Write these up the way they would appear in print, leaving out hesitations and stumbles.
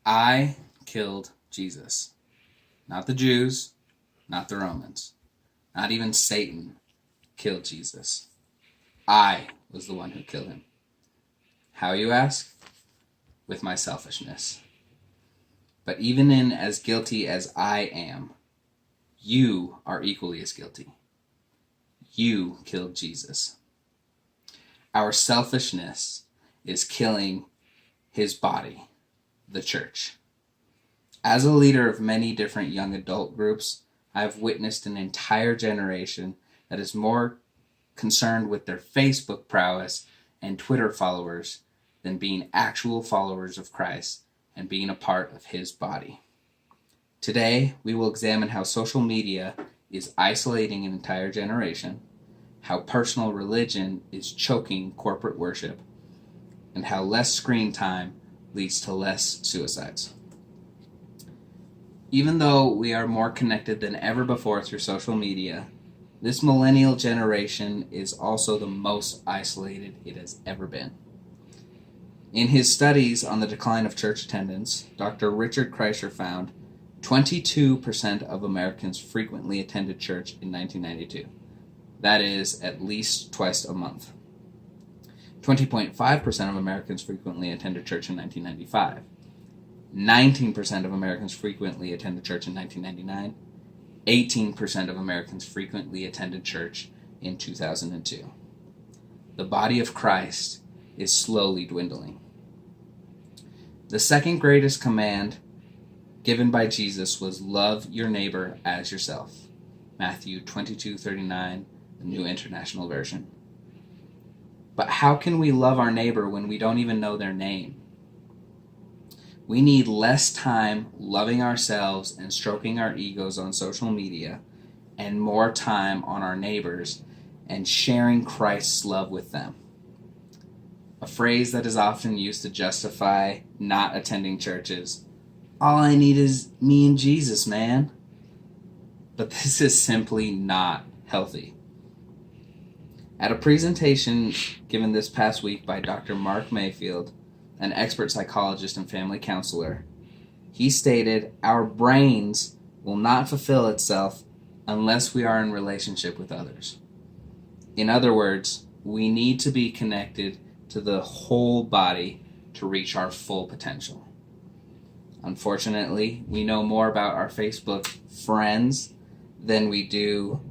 I killed Jesus. Not the Jews, not the Romans, not even Satan killed Jesus. I was the one who killed him. How, you ask? With my selfishness. But even in as guilty as I am, you are equally as guilty. You killed Jesus. Our selfishness is killing his body, the church. As a leader of many different young adult groups, I have witnessed an entire generation that is more concerned with their Facebook prowess and Twitter followers than being actual followers of Christ and being a part of his body. Today, we will examine how social media is isolating an entire generation, how personal religion is choking corporate worship, and how less screen time leads to less suicides. Even though we are more connected than ever before through social media, this millennial generation is also the most isolated it has ever been. In his studies on the decline of church attendance, Dr. Richard Kreischer found 22% of Americans frequently attended church in 1992. That is, at least twice a month. 20.5% of Americans frequently attended church in 1995. 19% of Americans frequently attended church in 1999. 18% of Americans frequently attended church in 2002. The body of Christ is slowly dwindling. The second greatest command given by Jesus was love your neighbor as yourself. Matthew 22:39, the New International Version. But how can we love our neighbor when we don't even know their name? We need less time loving ourselves and stroking our egos on social media and more time on our neighbors and sharing Christ's love with them. A phrase that is often used to justify not attending churches. All I need is me and Jesus, man. But this is simply not healthy. At a presentation given this past week by Dr. Mark Mayfield, an expert psychologist and family counselor, he stated, "Our brains will not fulfill itself unless we are in relationship with others." In other words, we need to be connected to the whole body to reach our full potential. Unfortunately, we know more about our Facebook friends than we do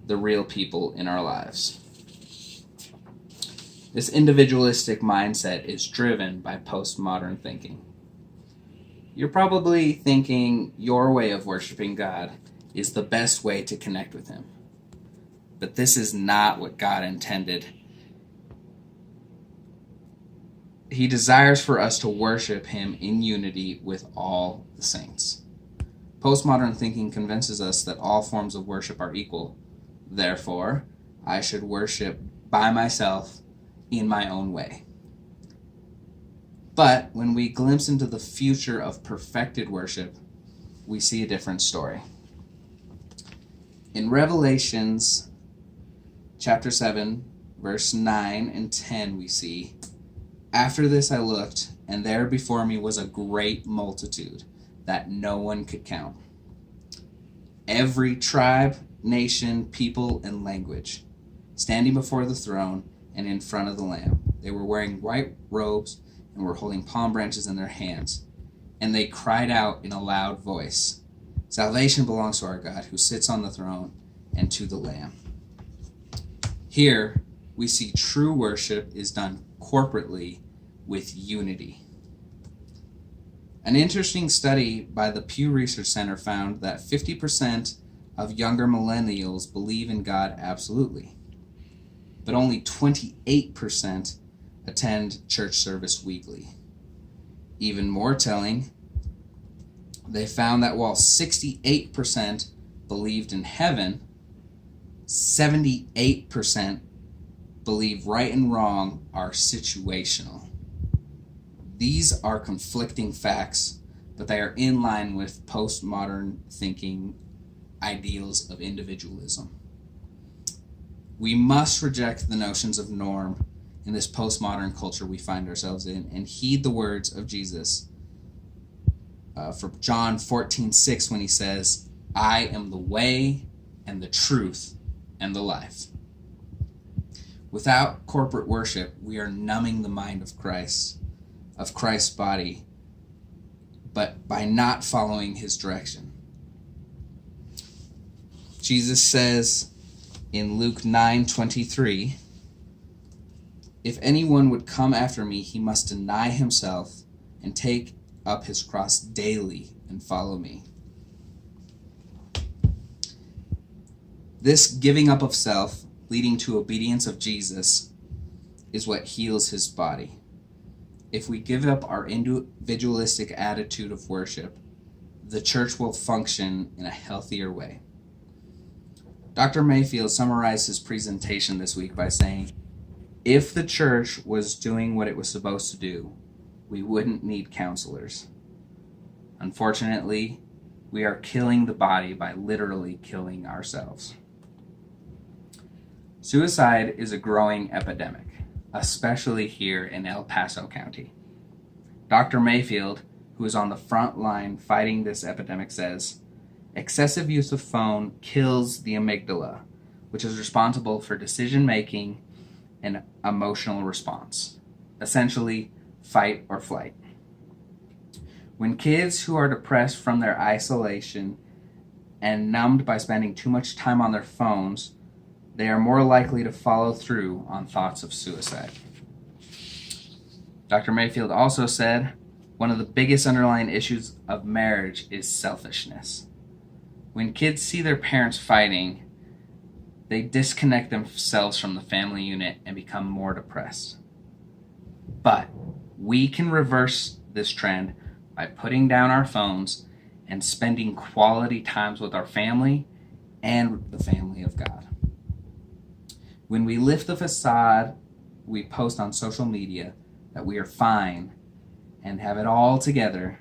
the real people in our lives. This individualistic mindset is driven by postmodern thinking. You're probably thinking your way of worshiping God is the best way to connect with Him. But this is not what God intended. He desires for us to worship Him in unity with all the saints. Postmodern thinking convinces us that all forms of worship are equal. Therefore, I should worship by myself in my own way. But when we glimpse into the future of perfected worship, we see a different story. In Revelations chapter 7, verse 9 and 10, we see, "After this I looked, and there before me was a great multitude that no one could count. Every tribe, nation, people, and language, standing before the throne and in front of the Lamb. They were wearing white robes and were holding palm branches in their hands. And they cried out in a loud voice, 'Salvation belongs to our God who sits on the throne and to the Lamb.'" Here, we see true worship is done corporately with unity. An interesting study by the Pew Research Center found that 50% of younger millennials believe in God absolutely, but only 28% attend church service weekly. Even more telling, they found that while 68% believed in heaven, 78% believe right and wrong are situational. These are conflicting facts, but they are in line with postmodern thinking ideals of individualism. We must reject the notions of norm in this postmodern culture we find ourselves in and heed the words of Jesus. for John 14:6 when he says, I am the way and the truth and the life. Without corporate worship, we are numbing the mind of Christ's body, but by not following his direction. Jesus says in Luke 9:23, if anyone would come after me, he must deny himself and take up his cross daily and follow me. This giving up of self, leading to obedience of Jesus, is what heals his body. If we give up our individualistic attitude of worship, the church will function in a healthier way. Dr. Mayfield summarized his presentation this week by saying, if the church was doing what it was supposed to do, we wouldn't need counselors. Unfortunately, we are killing the body by literally killing ourselves. Suicide is a growing epidemic, especially here in El Paso County. Dr. Mayfield, who is on the front line fighting this epidemic, says, excessive use of phone kills the amygdala, which is responsible for decision-making and emotional response, essentially fight or flight. When kids who are depressed from their isolation and numbed by spending too much time on their phones, they are more likely to follow through on thoughts of suicide. Dr. Mayfield also said, one of the biggest underlying issues of marriage is selfishness. When kids see their parents fighting, they disconnect themselves from the family unit and become more depressed. But we can reverse this trend by putting down our phones and spending quality times with our family and the family of God. When we lift the facade we post on social media that we are fine and have it all together,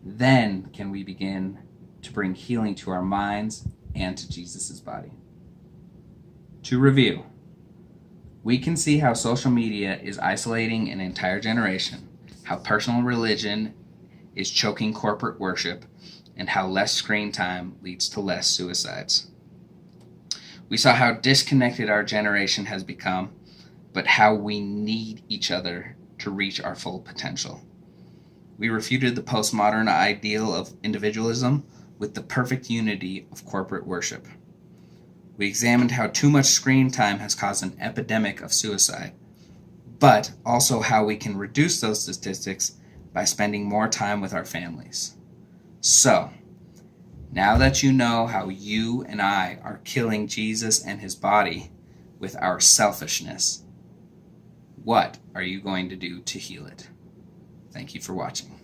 then can we begin to bring healing to our minds and to Jesus' body. To review, we can see how social media is isolating an entire generation, how personal religion is choking corporate worship, and how less screen time leads to less suicides. We saw how disconnected our generation has become, but how we need each other to reach our full potential. We refuted the postmodern ideal of individualism with the perfect unity of corporate worship. We examined how too much screen time has caused an epidemic of suicide, but also how we can reduce those statistics by spending more time with our families. So, now that you know how you and I are killing Jesus and his body with our selfishness, what are you going to do to heal it? Thank you for watching.